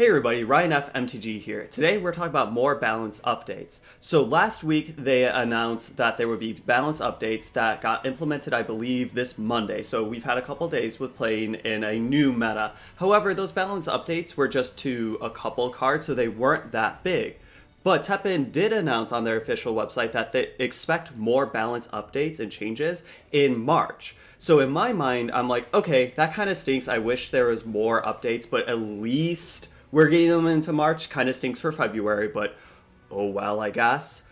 Hey everybody, Ryan F. MTG here. Today we're talking about more balance updates. So last week they announced that there would be balance updates that got implemented, I believe, this Monday. So we've had a couple days with playing in a new meta. However, those balance updates were just to a couple cards, so they weren't that big. But Tepin did announce on their official website that they expect more balance updates and changes in March. So in my mind, I'm like, okay, that kind of stinks. I wish there was more updates, but at least we're getting them into March. Kind of stinks for February, but oh well, I guess.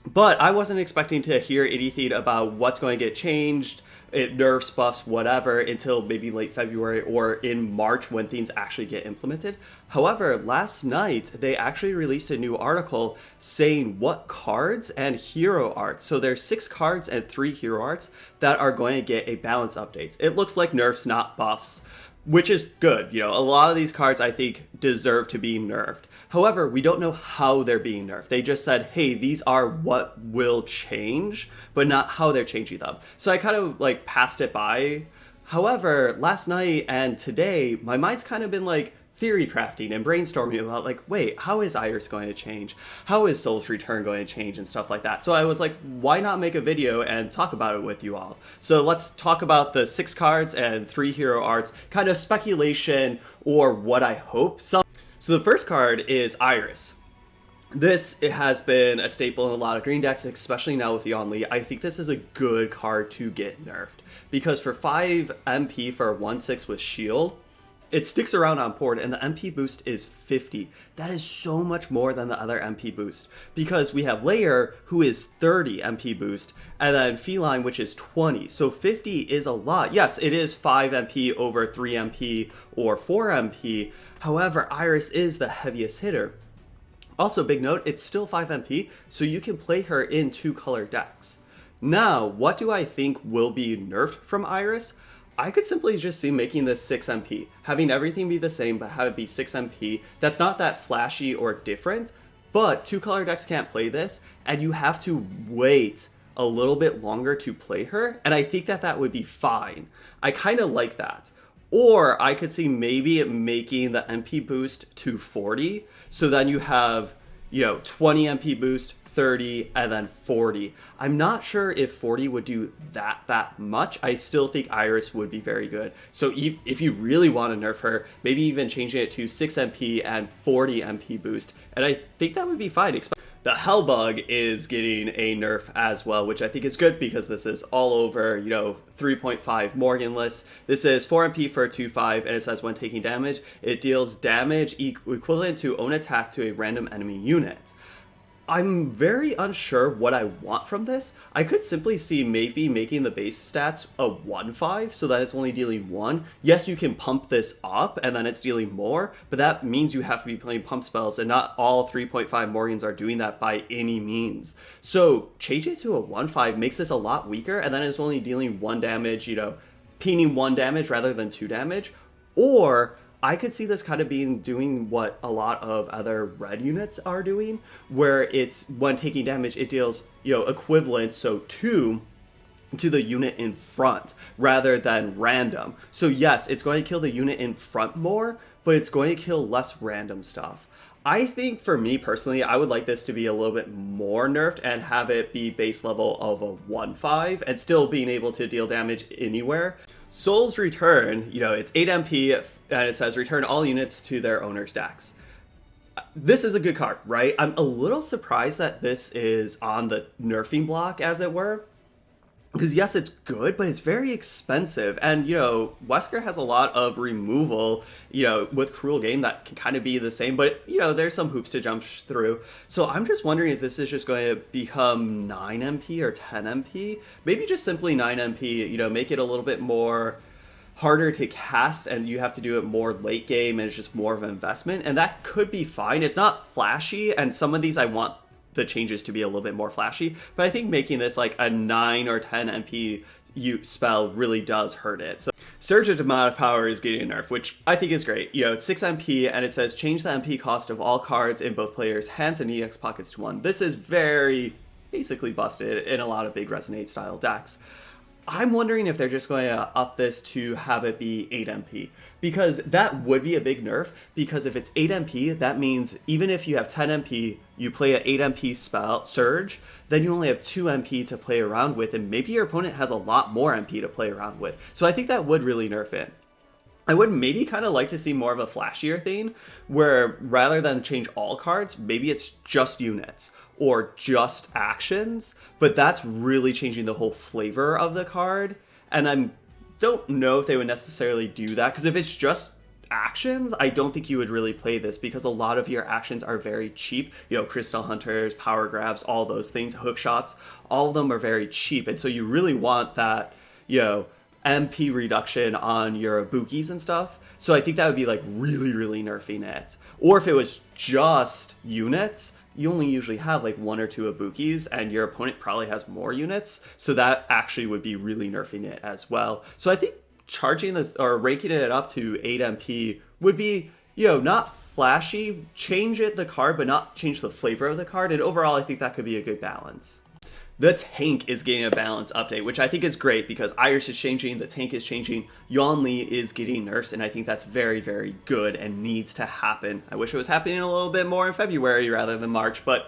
But I wasn't expecting to hear anything about what's going to get changed, it nerfs, buffs, whatever, until maybe late February or in March when things actually get implemented. However, last night, they actually released a new article saying what cards and hero arts, so there's 6 cards and 3 hero arts that are going to get a balance updates. It looks like nerfs, not buffs, which is good. You know, a lot of these cards I think deserve to be nerfed. However, we don't know how they're being nerfed. They just said, hey, these are what will change, but not how they're changing them. So I kind of like passed it by. However, last night and today, my mind's kind of been like theory crafting and brainstorming about like, wait, how is Iris going to change? How is Soul's Return going to change and stuff like that? So I was like, why not make a video and talk about it with you all? So let's talk about the 6 cards and 3 hero arts, kind of speculation or what I hope. So the first card is Iris. It has been a staple in a lot of green decks, especially now with Yon Li. I think this is a good card to get nerfed, because for 5 MP for 1/6 with shield, it sticks around on board, and the MP boost is 50. That is so much more than the other MP boost, because we have Layer, who is 30 MP boost, and then Feline, which is 20. So 50 is a lot. Yes, it is 5 MP over 3 MP or 4 MP. However, Iris is the heaviest hitter. Also, big note, it's still 5 MP, so you can play her in 2 color decks. Now, what do I think will be nerfed from Iris? I could simply just see making this 6 MP, having everything be the same, but have it be 6 MP. That's not that flashy or different, but 2 color decks can't play this, and you have to wait a little bit longer to play her, and I think that would be fine. I kind of like that. Or I could see maybe making the MP boost to 40, so then you have, 20 MP boost, 30, and then 40. I'm not sure if 40 would do that much. I still think Iris would be very good. So if you really want to nerf her, maybe even changing it to 6 MP and 40 MP boost, and I think that would be fine. The Hellbug is getting a nerf as well, which I think is good because this is all over, 3.5 Morganless. This is 4 MP for a 2/5, and it says when taking damage, it deals damage equivalent to own attack to a random enemy unit. I'm very unsure what I want from this. I could simply see maybe making the base stats a 1/5 so that it's only dealing 1. Yes, you can pump this up and then it's dealing more, but that means you have to be playing pump spells, and not all 3.5 Morgans are doing that by any means. So change it to a 1/5 makes this a lot weaker, and then it's only dealing 1 damage, peening 1 damage rather than 2 damage. Or I could see this kind of doing what a lot of other red units are doing, where it's when taking damage, it deals, equivalent, so 2 to the unit in front rather than random. So yes, it's going to kill the unit in front more, but it's going to kill less random stuff. I think for me personally, I would like this to be a little bit more nerfed and have it be base level of a 1/5 and still being able to deal damage anywhere. Soul's Return, it's 8 MP, and it says return all units to their owner's decks. This is a good card, right? I'm a little surprised that this is on the nerfing block, as it were. Because yes, it's good, but it's very expensive. And, Wesker has a lot of removal, with Cruel Game that can kind of be the same. But, there's some hoops to jump through. So I'm just wondering if this is just going to become 9 MP or 10 MP. Maybe just simply 9 MP, make it a little bit more harder to cast, and you have to do it more late game, and it's just more of an investment. And that could be fine. It's not flashy, and some of these I want the changes to be a little bit more flashy, but I think making this like a 9 or 10 MP spell really does hurt it. So Surge of Demonic Power is getting a nerf, which I think is great. It's 6 MP, and it says change the MP cost of all cards in both players' hands and EX pockets to 1. This is very basically busted in a lot of big Resonate style decks. I'm wondering if they're just going to up this to have it be 8 MP. Because that would be a big nerf. Because if it's 8 MP, that means even if you have 10 MP, you play an 8 MP spell, Surge, then you only have 2 MP to play around with. And maybe your opponent has a lot more MP to play around with. So I think that would really nerf it. I would maybe kind of like to see more of a flashier thing where rather than change all cards, maybe it's just units or just actions, but that's really changing the whole flavor of the card. And I don't know if they would necessarily do that because if it's just actions, I don't think you would really play this because a lot of your actions are very cheap. You know, Crystal Hunters, Power Grabs, all those things, hook shots, all of them are very cheap. And so you really want that, you know, MP reduction on your Ibukis and stuff. So I think that would be like really, really nerfing it. Or if it was just units, you only usually have like 1 or 2 Ibukis and your opponent probably has more units. So that actually would be really nerfing it as well. So I think charging this or ranking it up to 8 MP would be, you know, not flashy, change it the card, but not change the flavor of the card. And overall, I think that could be a good balance. The tank is getting a balance update, which I think is great because Iris is changing, the tank is changing, Yonli is getting nerfs, and I think that's very, very good and needs to happen. I wish it was happening a little bit more in February rather than March, but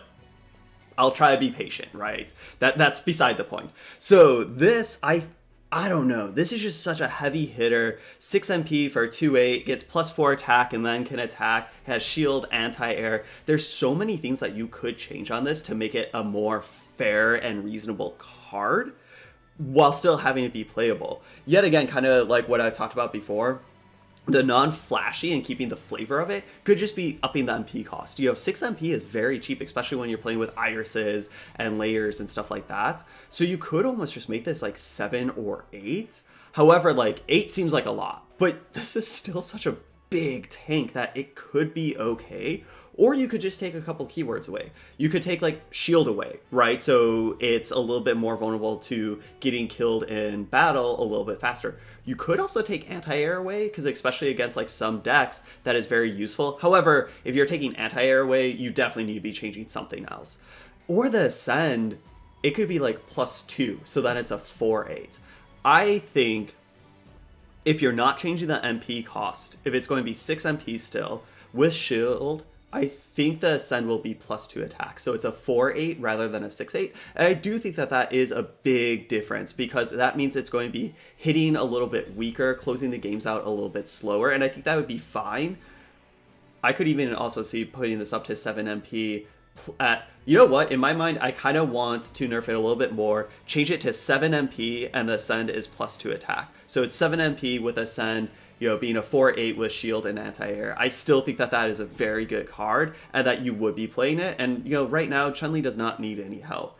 I'll try to be patient, right? That's beside the point. So this, I don't know. This is just such a heavy hitter. 6 MP for 2/8, gets +4 attack and then can attack, has shield, anti-air. There's so many things that you could change on this to make it a more fair and reasonable card while still having it be playable. Yet again, kind of like what I talked about before, the non-flashy and keeping the flavor of it could just be upping the MP cost. You know, 6 MP is very cheap, especially when you're playing with irises and layers and stuff like that. So you could almost just make this like 7 or 8. However, like 8 seems like a lot, but this is still such a big tank that it could be okay. Or you could just take a couple keywords away. You could take like shield away, right? So it's a little bit more vulnerable to getting killed in battle a little bit faster. You could also take anti-air away, because especially against like some decks, that is very useful. However, if you're taking anti-air away, you definitely need to be changing something else. Or the Ascend, it could be like +2, so then it's a 4/8. I think if you're not changing the MP cost, if it's going to be 6 MP still, with shield, I think the Ascend will be +2 attack. So it's a 4/8 rather than a 6/8. And I do think that that is a big difference because that means it's going to be hitting a little bit weaker, closing the games out a little bit slower. And I think that would be fine. I could even also see putting this up to 7 MP. You know what? In my mind, I kind of want to nerf it a little bit more. Change it to 7 MP and the Ascend is +2 attack. So it's 7 MP with Ascend, you know, being a 4/8 with shield and anti-air. I still think that that is a very good card and that you would be playing it. And, you know, right now, Chun-Li does not need any help.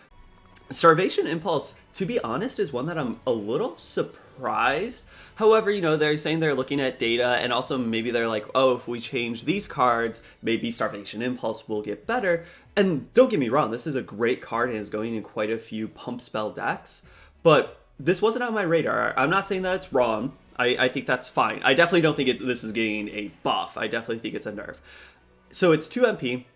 Starvation Impulse, to be honest, is one that I'm a little surprised. However, you know, they're saying they're looking at data and also maybe they're like, oh, if we change these cards, maybe Starvation Impulse will get better. And don't get me wrong, this is a great card and is going in quite a few pump spell decks. But this wasn't on my radar. I'm not saying that it's wrong. I think that's fine. I definitely don't think this is getting a buff. I definitely think it's a nerf. So it's 2 MP,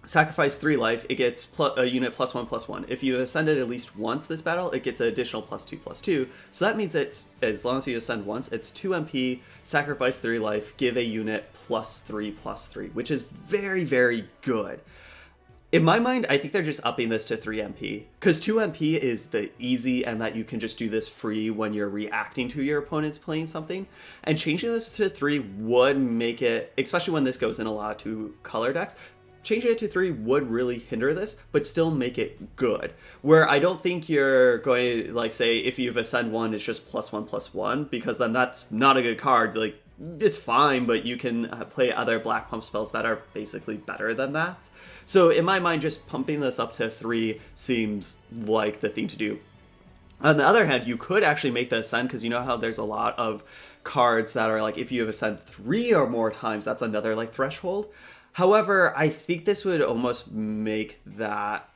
sacrifice 3 life, it gets a unit +1/+1. If you ascend it at least once this battle, it gets an additional +2/+2. So that means it's, as long as you ascend once, it's 2 MP, sacrifice 3 life, give a unit +3/+3, which is very, very good. In my mind, I think they're just upping this to 3 MP, because 2 MP is the easy and that you can just do this free when you're reacting to your opponent's playing something. And changing this to 3 would make it, especially when this goes in a lot of 2 color decks, changing it to 3 would really hinder this, but still make it good. Where I don't think you're going to, like, say, if you've Ascend 1, it's just +1/+1, because then that's not a good card. Like, it's fine, but you can play other black pump spells that are basically better than that. So in my mind, just pumping this up to 3 seems like the thing to do. On the other hand, you could actually make the Ascend, because you know how there's a lot of cards that are like, if you have Ascend 3 or more times, that's another like threshold. However, I think this would almost make that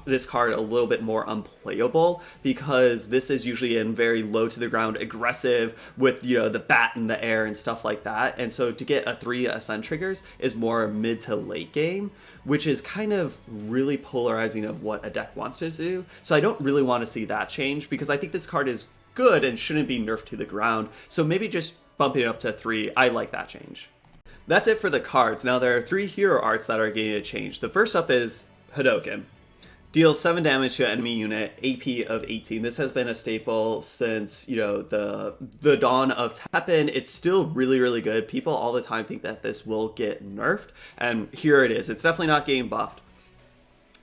this card a little bit more unplayable, because this is usually in very low to the ground aggressive with, you know, the bat in the air and stuff like that. And so to get a 3 ascend triggers is more mid to late game, which is kind of really polarizing of what a deck wants to do. So I don't really want to see that change, because I think this card is good and shouldn't be nerfed to the ground. So maybe just bumping it up to 3, I like that change. That's it for the cards. Now there are 3 hero arts that are getting a change. The first up is Hadoken. Deals 7 damage to an enemy unit, AP of 18. This has been a staple since, you know, the dawn of Teppen. It's still really, really good. People all the time think that this will get nerfed, and here it is. It's definitely not getting buffed.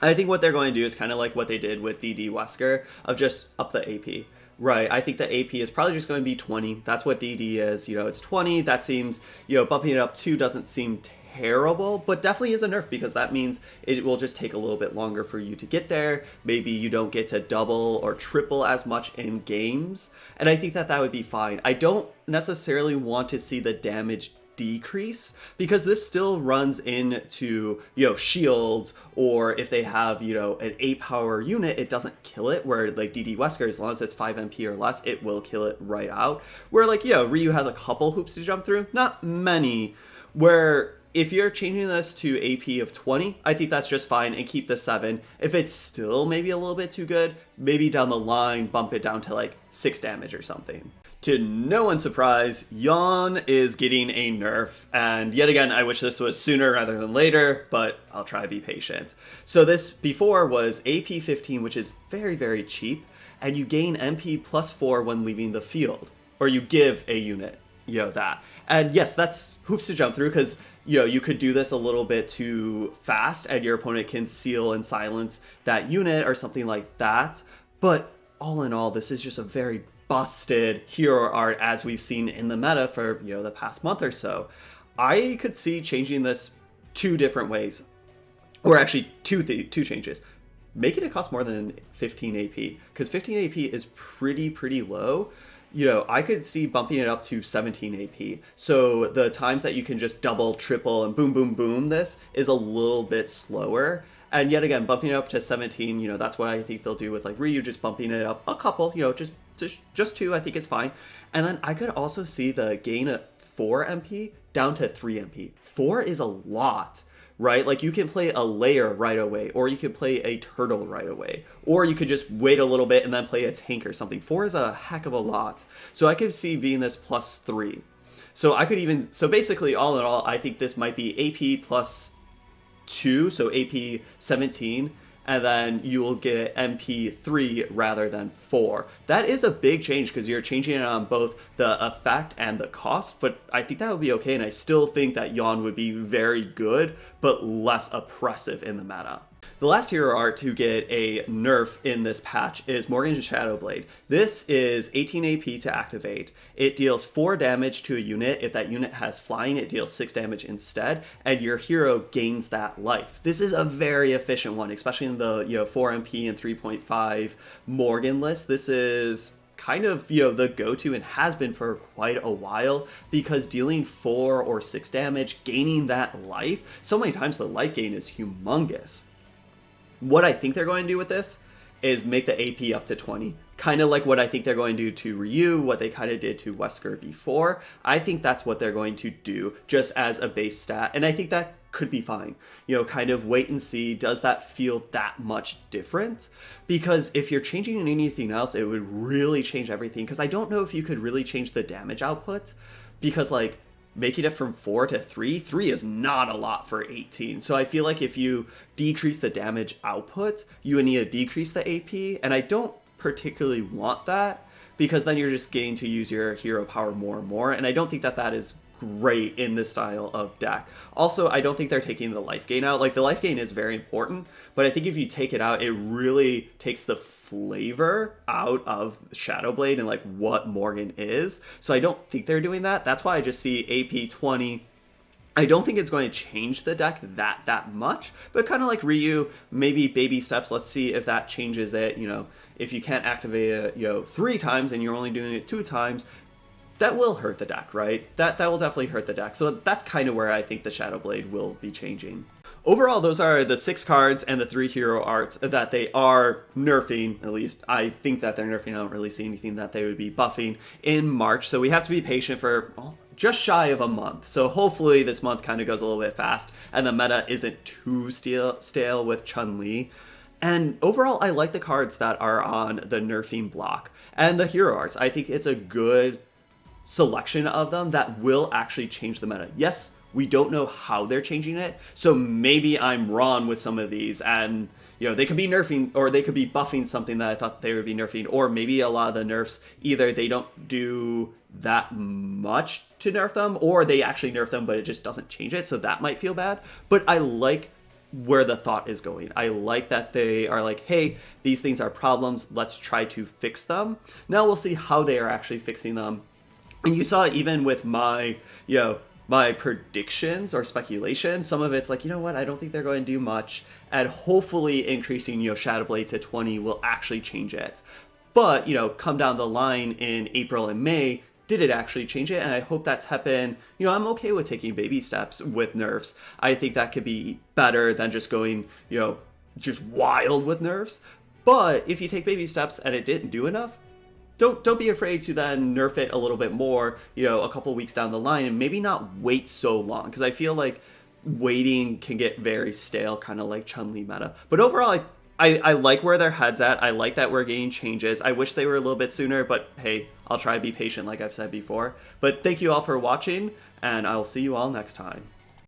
I think what they're going to do is kind of like what they did with DD Wesker, of just up the AP. Right, I think the AP is probably just going to be 20. That's what DD is. You know, it's 20. That seems, you know, bumping it up 2 doesn't seem terrible, but definitely is a nerf, because that means it will just take a little bit longer for you to get there. Maybe you don't get to double or triple as much in games, and I think that that would be fine. I don't necessarily want to see the damage decrease, because this still runs into, you know, shields, or if they have, you know, an 8 power unit, it doesn't kill it, where like DD Wesker, as long as it's 5 MP or less, it will kill it right out. Where like, you know, Ryu has a couple hoops to jump through, not many, where if you're changing this to AP of 20, I think that's just fine, and keep the 7. If it's still maybe a little bit too good, maybe down the line bump it down to like 6 damage or something. To no one's surprise, Yawn is getting a nerf, and yet again, I wish this was sooner rather than later, but I'll try to be patient. So this before was AP 15, which is very, very cheap, and you gain MP plus 4 when leaving the field, or you give a unit, you know, that. And yes, that's hoops to jump through, because, you know, you could do this a little bit too fast, and your opponent can seal and silence that unit or something like that. But all in all, this is just a very busted hero art, as we've seen in the meta for, you know, the past month or so. I could see changing this 2 different ways, or actually two changes. Making it cost more than 15 AP, because 15 AP is pretty low. You know, I could see bumping it up to 17 AP. So the times that you can just double, triple, and boom, boom, boom this is a little bit slower. And yet again, bumping it up to 17, you know, that's what I think they'll do with like Ryu, just bumping it up a couple, you know, just 2, I think it's fine. And then I could also see the gain of 4 MP down to 3 MP. 4 is a lot, right? Like you can play a layer right away, or you could play a turtle right away, or you could just wait a little bit and then play a tank or something. 4 is a heck of a lot. So I could see being this plus 3. So I could even, so basically all in all, I think this might be AP plus 2, so AP 17, and then you will get MP 3 rather than 4. That is a big change, because you're changing it on both the effect and the cost, but I think that would be okay, and I still think that Yawn would be very good, but less oppressive in the meta. The last hero art to get a nerf in this patch is Morgan's Shadowblade. This is 18 AP to activate. It deals 4 damage to a unit. If that unit has flying, it deals 6 damage instead, and your hero gains that life. This is a very efficient one, especially in the, you know, 4 MP and 3.5 Morgan list. This is kind of, you know, the go-to, and has been for quite a while, because dealing 4 or 6 damage, gaining that life, so many times the life gain is humongous. What I think they're going to do with this is make the AP up to 20. Kind of like what I think they're going to do to Ryu, what they kind of did to Wesker before. I think that's what they're going to do, just as a base stat. And I think that could be fine. You know, kind of wait and see, does that feel that much different? Because if you're changing anything else, it would really change everything. Because I don't know if you could really change the damage output. Because, like, making it from 4 to 3 is not a lot for 18. So I feel like if you decrease the damage output, you would need to decrease the AP, and I don't particularly want that, because then you're just getting to use your hero power more and more, and I don't think that that is great in this style of deck. Also, I don't think they're taking the life gain out. Like, the life gain is very important, but I think if you take it out, it really takes the flavor out of Shadowblade and like what Morgan is. So I don't think they're doing that. That's why I just see AP 20. I don't think it's going to change the deck that much, but kind of like Ryu, maybe baby steps. Let's see if that changes it. You know, if you can't activate it, you know, 3 times and you're only doing it 2 times, that will hurt the deck, right? That will definitely hurt the deck. So that's kind of where I think the Shadowblade will be changing. overall, those are the 6 cards and the 3 hero arts that they are nerfing. At least I think that they're nerfing. I don't really see anything that they would be buffing in March. So we have to be patient for just shy of a month. So hopefully this month kind of goes a little bit fast and the meta isn't too stale with Chun-Li. And overall, I like the cards that are on the nerfing block and the hero arts. I think it's a good selection of them that will actually change the meta. Yes, we don't know how they're changing it, so maybe I'm wrong with some of these, and they could be nerfing or they could be buffing something that I thought they would be nerfing, or maybe a lot of the nerfs either they don't do that much to nerf them, or they actually nerf them but it just doesn't change it, so that might feel bad. But I like where the thought is going. I like that they are like, hey, these things are problems, let's try to fix them. Now we'll see how they are actually fixing them. And you saw even with my my predictions or speculation, some of it's like, you know what, I don't think they're going to do much, and hopefully increasing Shadowblade to 20 will actually change it. But come down the line in April and May, did it actually change it? And I hope that's happened. I'm okay with taking baby steps with nerfs. I think that could be better than just going just wild with nerfs. But if you take baby steps and it didn't do enough, don't be afraid to then nerf it a little bit more, a couple weeks down the line, and maybe not wait so long, because I feel like waiting can get very stale, kind of like Chun-Li meta. But overall, I like where their head's at. I like that we're getting changes. I wish they were a little bit sooner, but hey, I'll try to be patient like I've said before. But thank you all for watching, and I'll see you all next time.